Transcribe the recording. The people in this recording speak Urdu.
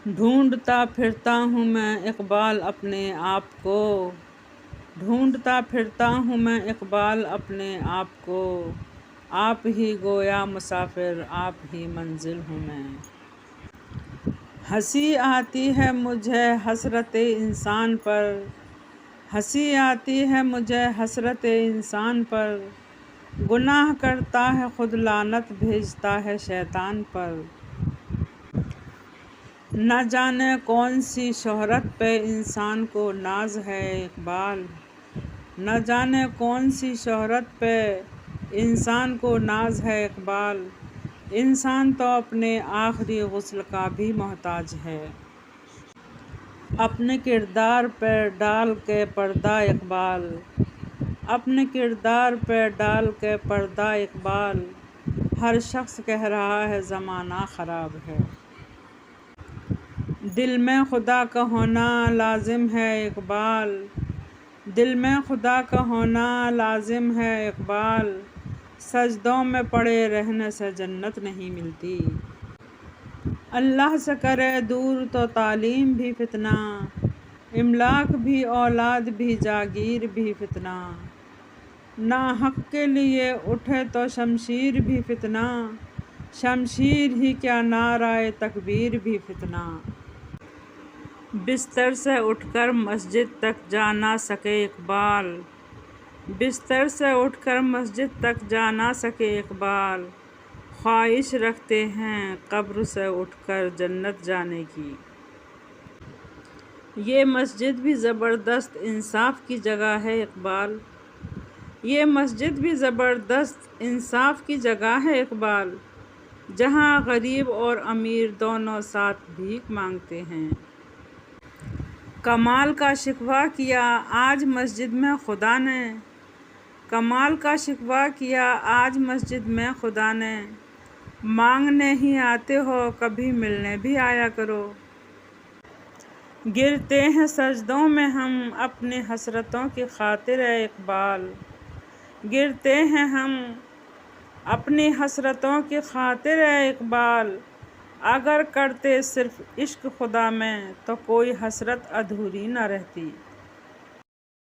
ڈھونڈتا پھرتا ہوں میں اقبال اپنے آپ کو، ڈھونڈتا پھرتا ہوں میں اقبال اپنے آپ کو، آپ ہی گویا مسافر آپ ہی منزل ہوں میں۔ ہنسی آتی ہے مجھے حسرت انسان پر، ہنسی آتی ہے مجھے حسرت انسان پر، گناہ کرتا ہے خود لعنت بھیجتا ہے شیطان پر۔ نہ جانے کون سی شہرت پہ انسان کو ناز ہے اقبال، نہ جانے کون سی شہرت پہ انسان کو ناز ہے اقبال، انسان تو اپنے آخری غسل کا بھی محتاج ہے۔ اپنے کردار پہ ڈال کے پردہ اقبال، اپنے کردار پہ ڈال کے پردہ اقبال، ہر شخص کہہ رہا ہے زمانہ خراب ہے۔ دل میں خدا کا ہونا لازم ہے اقبال، دل میں خدا کا ہونا لازم ہے اقبال، سجدوں میں پڑے رہنے سے جنت نہیں ملتی۔ اللہ سے کرے دور تو تعلیم بھی فتنہ، املاک بھی اولاد بھی جاگیر بھی فتنہ، ناحق کے لیے اٹھے تو شمشیر بھی فتنہ، شمشیر ہی کیا نعرہ تکبیر بھی فتنہ۔ بستر سے اٹھ کر مسجد تک جا نہ سکے اقبال، بستر سے اٹھ کر مسجد تک جا نہ سکے اقبال، خواہش رکھتے ہیں قبر سے اٹھ کر جنت جانے کی۔ یہ مسجد بھی زبردست انصاف کی جگہ ہے اقبال، یہ مسجد بھی زبردست انصاف کی جگہ ہے اقبال، جہاں غریب اور امیر دونوں ساتھ بھیک مانگتے ہیں۔ کمال کا شکوہ کیا آج مسجد میں خدا نے، کمال کا شکوہ کیا آج مسجد میں خدا نے، مانگنے ہی آتے ہو کبھی ملنے بھی آیا کرو۔ گرتے ہیں سجدوں میں ہم اپنی حسرتوں کی خاطر اے اقبال، گرتے ہیں ہم اپنی حسرتوں کی خاطر اے اقبال، اگر کرتے صرف عشق خدا میں تو کوئی حسرت ادھوری نہ رہتی۔